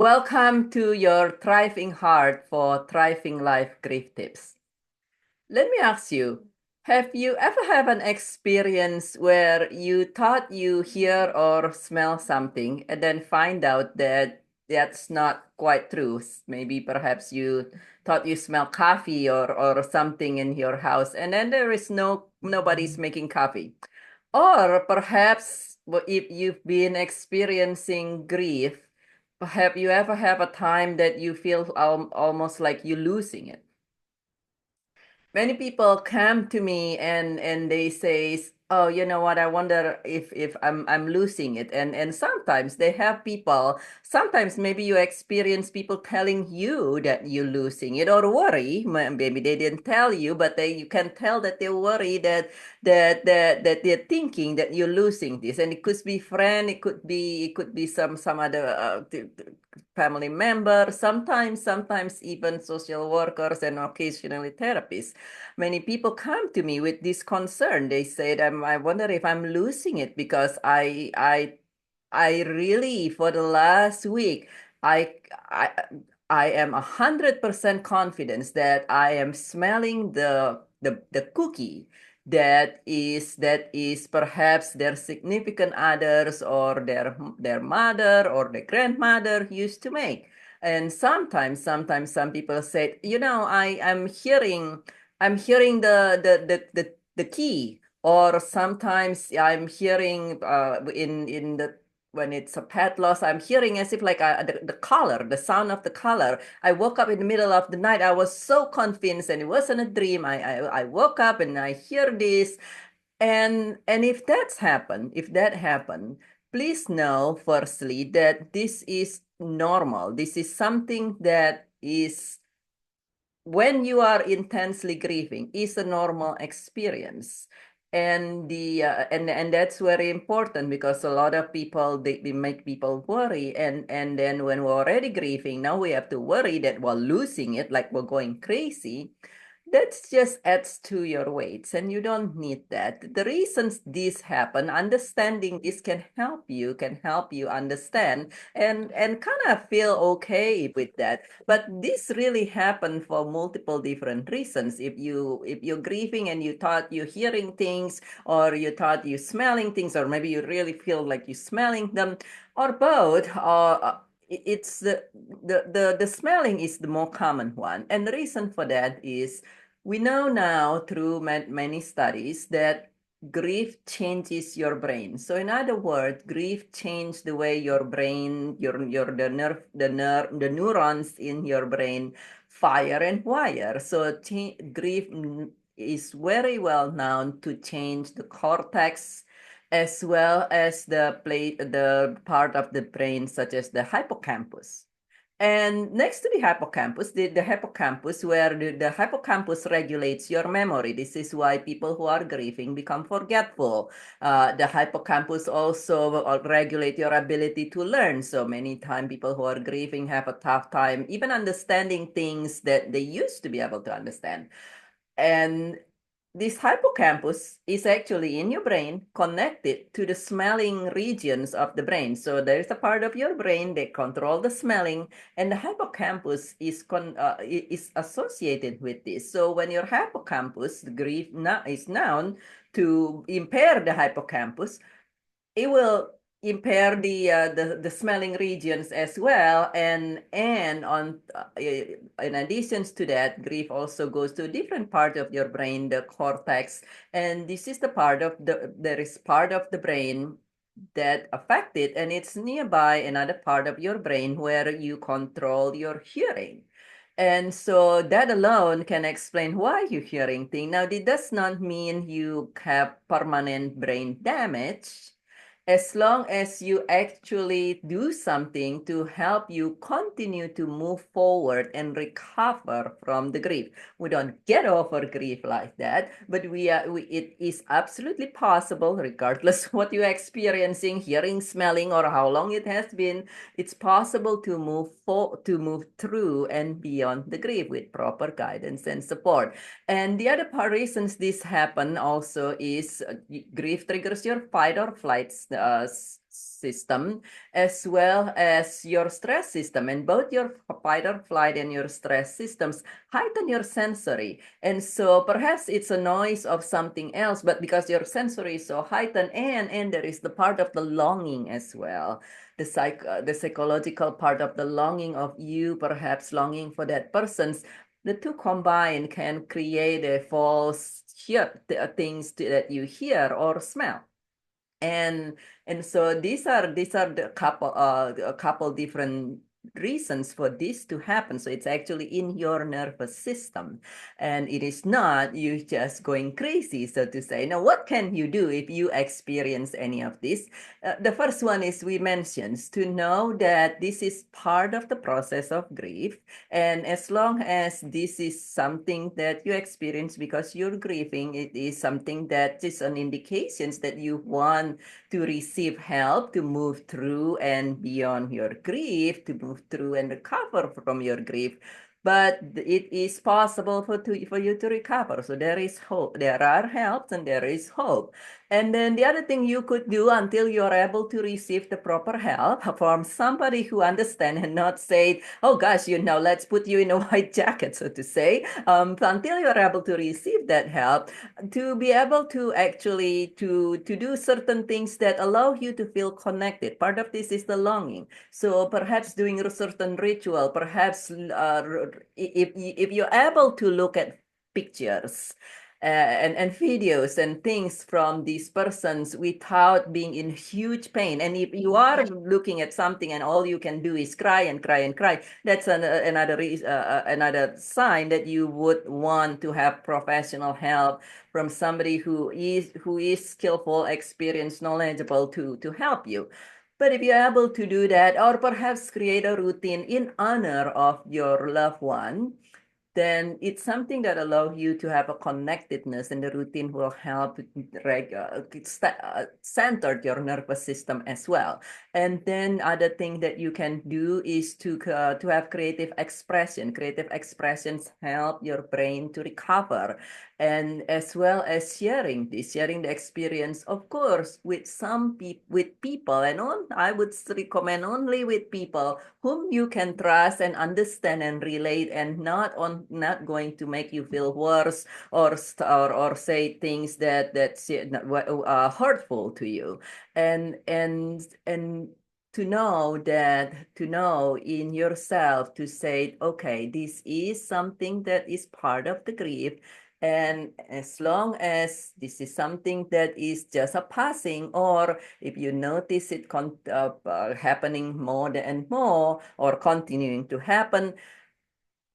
Welcome to your Thriving Heart for Thriving Life Grief Tips. Let me ask you, have you ever had an experience where you thought you hear or smell something and then find out that that's not quite true? Maybe perhaps you thought you smell coffee or something in your house and then there is nobody's making coffee. Or perhaps if you've been experiencing grief, have you ever have a time that you feel almost like you're losing it? Many people come to me and they say, "Oh, you know what? I wonder if I'm losing it." And sometimes they have people. Sometimes maybe you experience people telling you that you're losing it or worry. Maybe they didn't tell you, but you can tell that they worry that they're thinking that you're losing this. And it could be friend, it could be some other family member. Sometimes even social workers and occasionally therapists. Many people come to me with this concern. They said, I wonder if I'm losing it because I really, for the last week, I, I, I am 100% confident that I am smelling the cookie that is perhaps their significant others or their mother or their grandmother used to make. And sometimes some people said, I'm hearing the key, or sometimes I'm hearing in the when it's a pet loss, I'm hearing as if like the color, the sound of the color. I woke up in the middle of the night. I was so convinced, and it wasn't a dream. I woke up and I hear this, and if that happened, please know firstly that this is normal. This is something that is when you are intensely grieving is a normal experience, and that's very important because a lot of people they make people worry, and then when we're already grieving, now we have to worry that we're losing it, like we're going crazy. That just adds to your weights, and you don't need that. The reasons this happen, understanding this can help you understand and kind of feel okay with that. But this really happened for multiple different reasons. If you're grieving and you thought you're hearing things, or you thought you're smelling things, or maybe you really feel like you're smelling them, or both, it's the smelling is the more common one. And the reason for that is we know now through many studies that grief changes your brain. So in other words, grief changes the way your brain, your the neurons in your brain fire and wire. So grief is very well known to change the cortex as well as the part of the brain such as the hippocampus. And next to the hippocampus, the hippocampus, where the hippocampus regulates your memory. This is why people who are grieving become forgetful. The hippocampus also regulate your ability to learn. So many times people who are grieving have a tough time even understanding things that they used to be able to understand. And this hippocampus is actually in your brain connected to the smelling regions of the brain. So there's a part of your brain that control the smelling, and the hippocampus is associated with this. So when your hippocampus grief is known to impair the hippocampus, it will impair the smelling regions as well, and on in addition to that, grief also goes to a different part of your brain, the cortex. And this is the part of there is part of the brain that affected, and it's nearby another part of your brain where you control your hearing. And so that alone can explain why you're hearing things. Now, it does not mean you have permanent brain damage, as long as you actually do something to help you continue to move forward and recover from the grief. We don't get over grief like that, but it is absolutely possible, regardless what you're experiencing, hearing, smelling, or how long it has been. It's possible to move through and beyond the grief with proper guidance and support. And the other part reasons this happen also is grief triggers your fight or flight system as well as your stress system, and both your fight or flight and your stress systems heighten your sensory. And so perhaps it's a noise of something else, but because your sensory is so heightened, and there is the part of the longing as well, the psychological part of the longing of you perhaps longing for that person's, the two combined can create a false things that you hear or smell. And so these are the couple a couple different reasons for this to happen. So it's actually in your nervous system, and it is not you just going crazy, so to say. Now, what can you do if you experience any of this? The first one is we mentioned to know that this is part of the process of grief, and as long as this is something that you experience because you're grieving, it is something that is an indication that you want to receive help to move through and beyond your grief, to move through and recover from your grief. But it is possible for you to recover. So there is hope. There are helps and there is hope. And then the other thing you could do until you're able to receive the proper help from somebody who understands and not say, oh gosh, let's put you in a white jacket, so to say, until you're able to receive that help, to be able to actually to do certain things that allow you to feel connected. Part of this is the longing. So perhaps doing a certain ritual, perhaps if you're able to look at pictures and videos and things from these persons without being in huge pain. And if you are looking at something and all you can do is cry and cry and cry, that's another sign that you would want to have professional help from somebody who is skillful, experienced, knowledgeable to help you. But if you're able to do that, or perhaps create a routine in honor of your loved one, then it's something that allows you to have a connectedness, and the routine will help center your nervous system as well. And then other thing that you can do is to have creative expression. Creative expressions help your brain to recover, and as well as sharing the experience, of course, with with people, and I would recommend only with people whom you can trust and understand and relate, and not going to make you feel worse or say things that's hurtful to you. And to know in yourself, to say, okay, this is something that is part of the grief, and as long as this is something that is just a passing, or if you notice it happening more and more, or continuing to happen,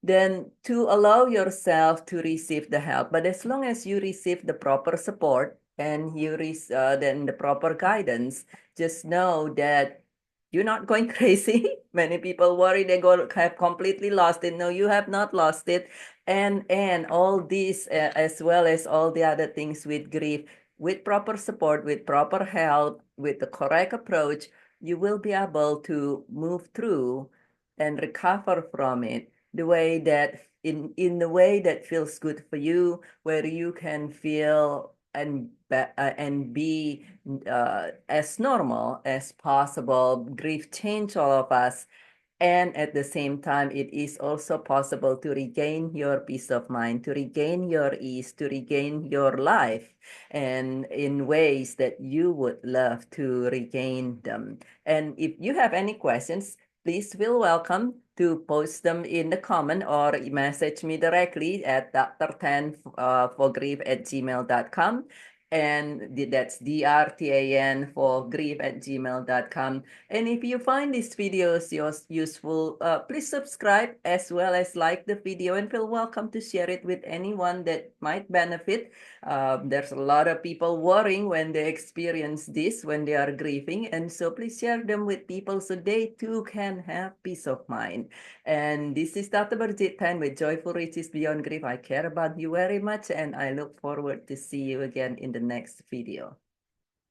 then to allow yourself to receive the help. But as long as you receive the proper support and then the proper guidance, just know that you're not going crazy. Many people worry they have completely lost it. No, you have not lost it. And all these, as well as all the other things with grief, with proper support, with proper help, with the correct approach, you will be able to move through and recover from it the way that in the way that feels good for you, where you can feel and be as normal as possible. Grief change all of us, and at the same time, it is also possible to regain your peace of mind, to regain your ease, to regain your life, and in ways that you would love to regain them. And if you have any questions, please feel welcome to post them in the comment or message me directly at drtan for grief@gmail.com. And that's DRTAN for grief@gmail.com. And if you find these videos useful, please subscribe as well as like the video, and feel welcome to share it with anyone that might benefit. There's a lot of people worrying when they experience this, when they are grieving. And so please share them with people so they too can have peace of mind. And this is Dr. BirgitteTan with Joyful Riches Beyond Grief. I care about you very much, and I look forward to see you again in the next video.